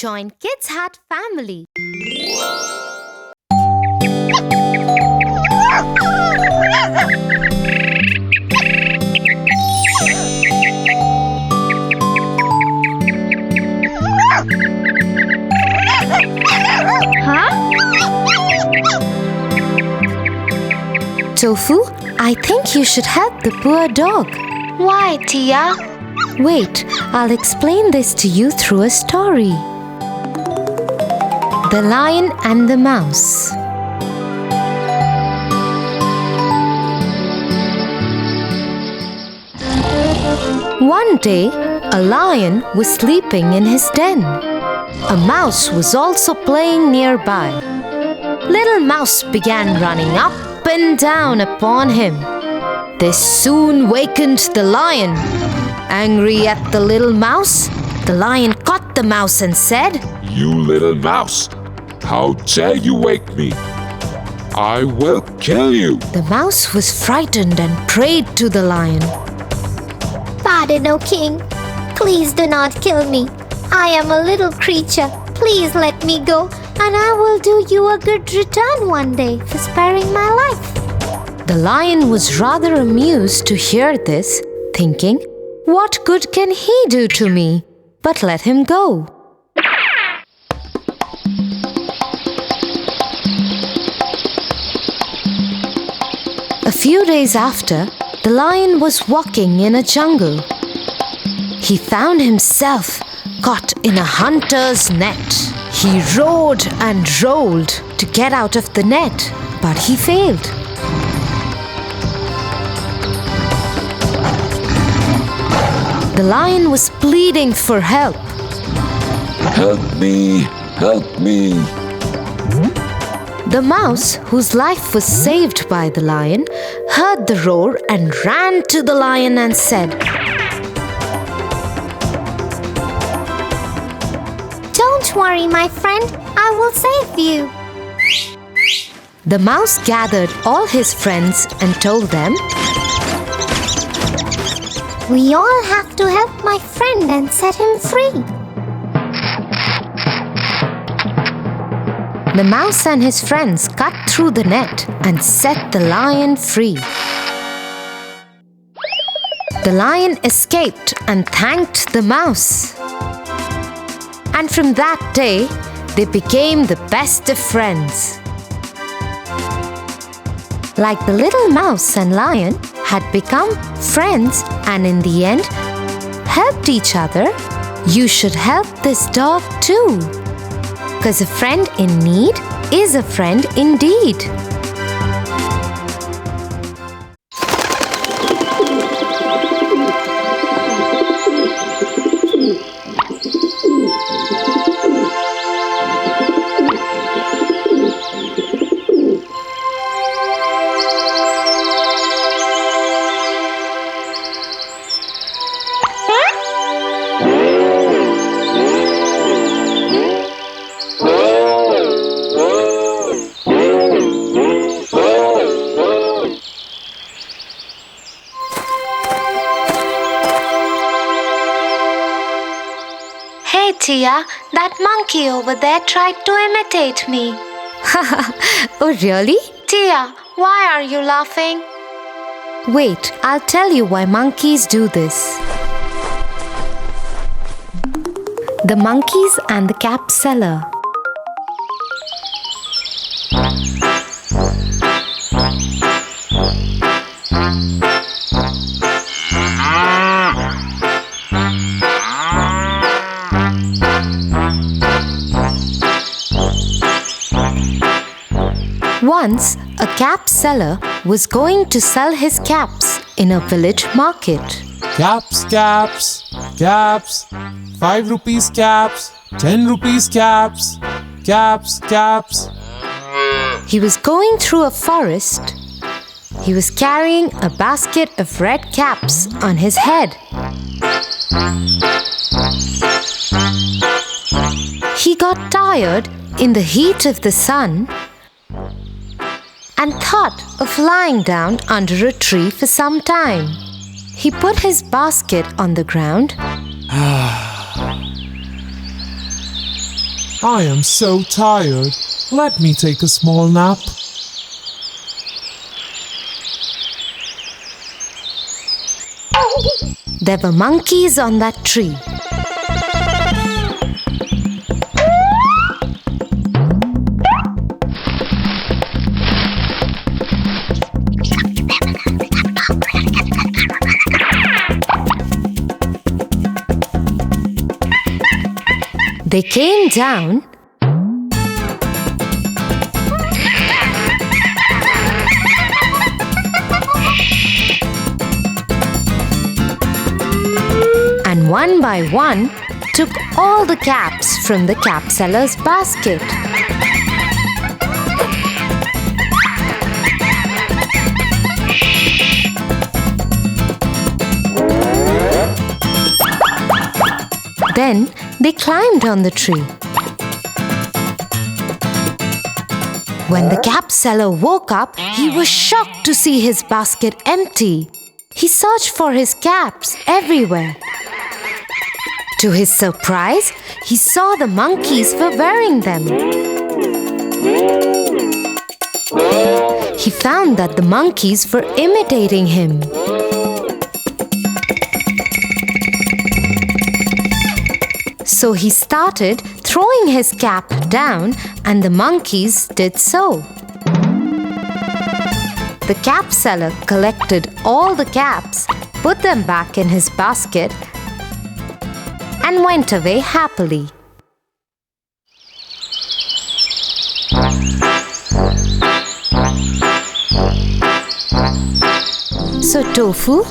Join Kids Hut family. Tofu, I think you should help the poor dog. Why, Tia? Wait, I'll explain this to you through a story. The Lion and the Mouse. One day, a lion was sleeping in his den. A mouse was also playing nearby. Little Mouse began running up and down upon him. This soon wakened the lion. Angry at the little mouse, the lion caught the mouse and said, "You little mouse, how dare you wake me? I will kill you." The mouse was frightened and prayed to the lion. Pardon, O king. Please do not kill me. I am a little creature. Please let me go, and I will do you a good return one day for sparing my life. The lion was rather amused to hear this, thinking, "What good can he do to me? But let him go." A few days after, the lion was walking in a jungle. He found himself caught in a hunter's net. He roared and rolled to get out of the net, but he failed. The lion was pleading for help. Help me, help me. The mouse, whose life was saved by the lion, heard the roar and ran to the lion and said, Don't worry, my friend. I will save you. The mouse gathered all his friends and told them, We all have to help my friend and set him free. The mouse and his friends cut through the net and set the lion free. The lion escaped and thanked the mouse. And from that day, they became the best of friends. Like the little mouse and lion had become friends and in the end helped each other, you should help this dog too. Because a friend in need is a friend indeed. Hey, Tia, that monkey over there tried to imitate me. Oh, really? Tia, why are you laughing? Wait, I'll tell you why monkeys do this. The monkeys and the cap seller. Once, a cap seller was going to sell his caps in a village market. Caps, caps, caps, 5 rupees caps, 10 rupees caps, caps, caps. He was going through a forest. He was carrying a basket of red caps on his head. He got tired in the heat of the sun and thought of lying down under a tree for some time. He put his basket on the ground I am so tired. Let me take a small nap. There were monkeys on that tree. They came down and one by one took all the caps from the cap seller's basket. Then they climbed on the tree. When the cap seller woke up, he was shocked to see his basket empty. He searched for his caps everywhere. To his surprise, he saw the monkeys were wearing them. He found that the monkeys were imitating him. So he started throwing his cap down, and the monkeys did so. The cap seller collected all the caps, put them back in his basket, and went away happily. So, Tofu,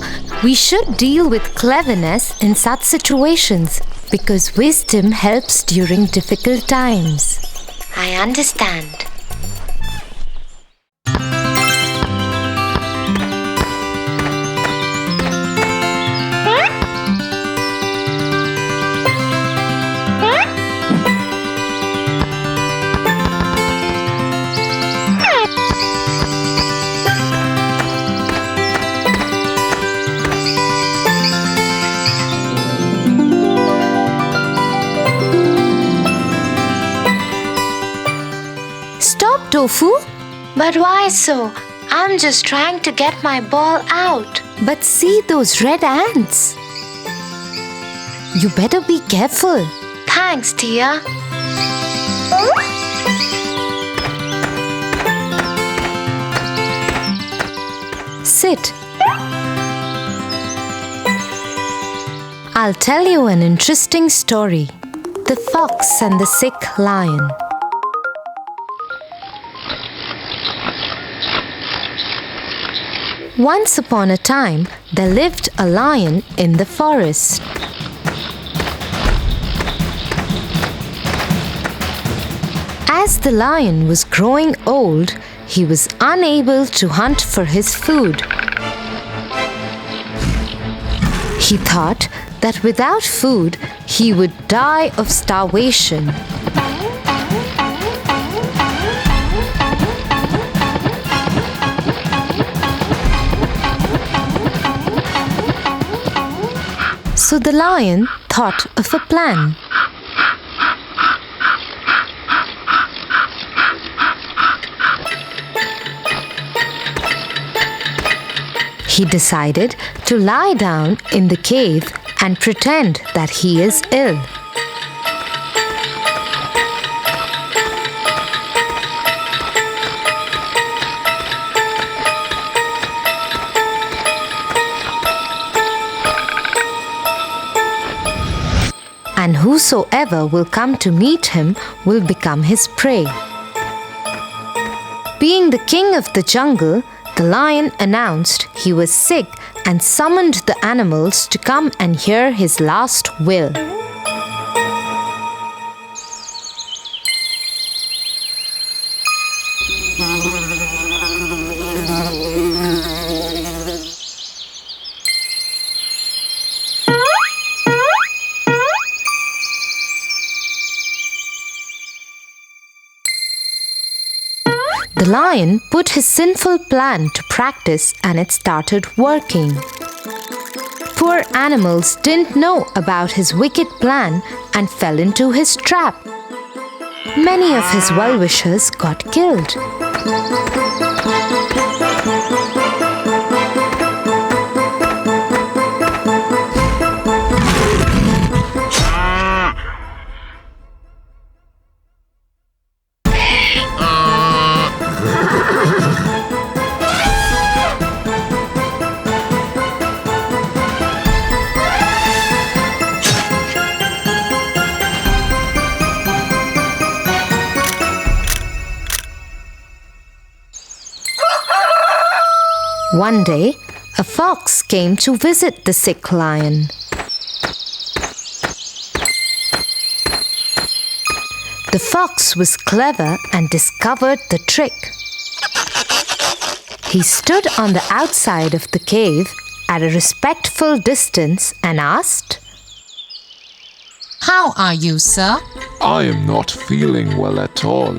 we should deal with cleverness in such situations because wisdom helps during difficult times. I understand. Stop, Tofu! But why so? I'm just trying to get my ball out. But see those red ants. You better be careful. Thanks, Tia. Sit. I'll tell you an interesting story. The Fox and the Sick Lion. Once upon a time, there lived a lion in the forest. As the lion was growing old, he was unable to hunt for his food. He thought that without food, he would die of starvation. So the lion thought of a plan. He decided to lie down in the cave and pretend that he is ill. And whosoever will come to meet him will become his prey. Being the king of the jungle, the lion announced he was sick and summoned the animals to come and hear his last will. The lion put his sinful plan to practice and it started working. Poor animals didn't know about his wicked plan and fell into his trap. Many of his well-wishers got killed. One day, a fox came to visit the sick lion. The fox was clever and discovered the trick. He stood on the outside of the cave at a respectful distance and asked, "How are you, sir?" I am not feeling well at all.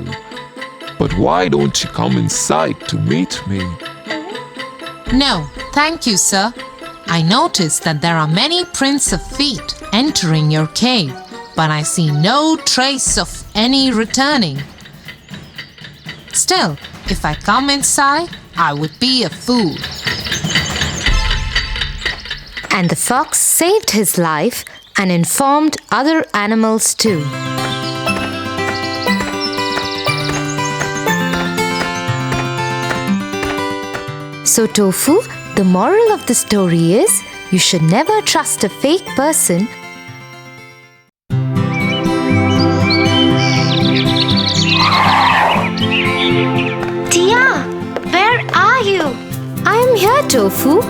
But why don't you come inside to meet me? "No, thank you, sir. I noticed that there are many prints of feet entering your cave, but I see no trace of any returning. Still, if I come inside, I would be a fool." and the fox saved his life and informed other animals too. So Tofu, the moral of the story is, you should never trust a fake person. Tia, where are you? I am here, Tofu.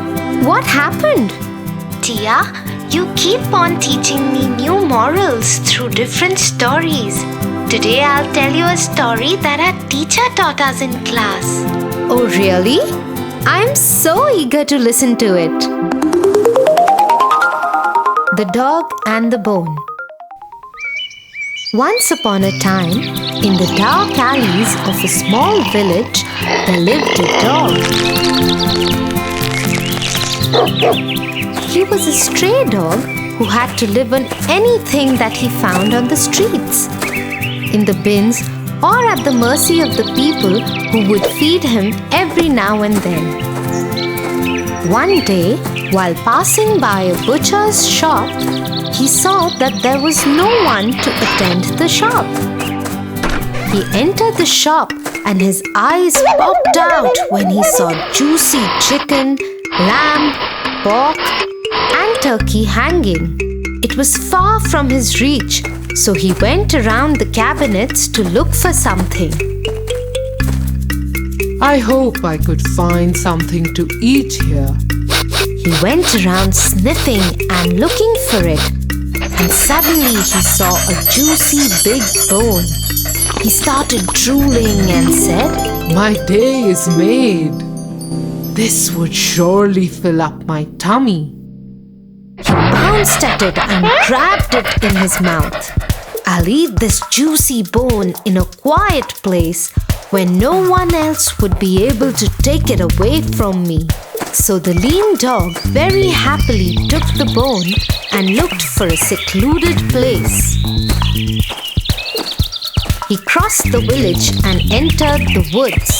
What happened? Tia, you keep on teaching me new morals through different stories. Today I'll tell you a story that our teacher taught us in class. Oh, really? I'm so eager to listen to it. The Dog and the Bone. Once upon a time, in the dark alleys of a small village, there lived a dog. He was a stray dog who had to live on anything that he found on the streets, in the bins, or at the mercy of the people who would feed him every now and then. One day, while passing by a butcher's shop, he saw that there was no one to attend the shop. He entered the shop and his eyes popped out when he saw juicy chicken, lamb, pork, and turkey hanging. It was far from his reach, so he went around the cabinets to look for something. I hope I could find something to eat here. He went around sniffing and looking for it, and suddenly he saw a juicy big bone. He started drooling and said, My day is made. This would surely fill up my tummy. He bounced at it and grabbed it in his mouth. I'll eat this juicy bone in a quiet place where no one else would be able to take it away from me. So the lean dog very happily took the bone and looked for a secluded place. He crossed the village and entered the woods.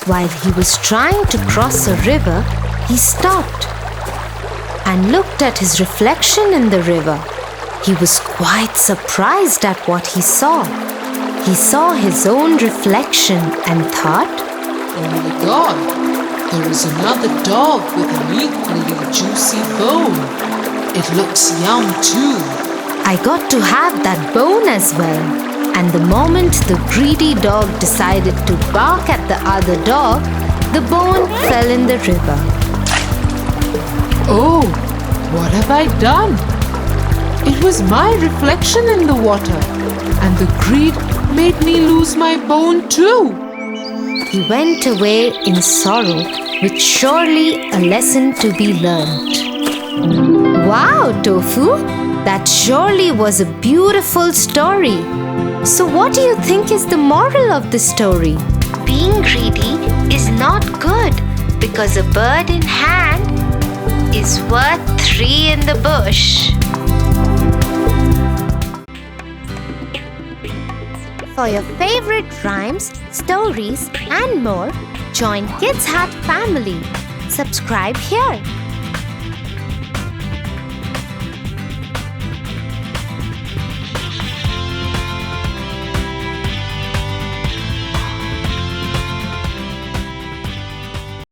While he was trying to cross a river, he stopped and looked at his reflection in the river. He was quite surprised at what he saw. He saw his own reflection and thought, Oh my God, there is another dog with an equally juicy bone. It looks yum too. I got to have that bone as well. And the moment the greedy dog decided to bark at the other dog, the bone fell in the river. Oh, what have I done? It was my reflection in the water, and the greed made me lose my bone too. He went away in sorrow, with surely a lesson to be learned. Wow, Tofu! That surely was a beautiful story. So what do you think is the moral of the story? Being greedy is not good because a bird in hand is worth 3 in the bush. For your favorite rhymes, stories, and more, join Kids Hut family. Subscribe here.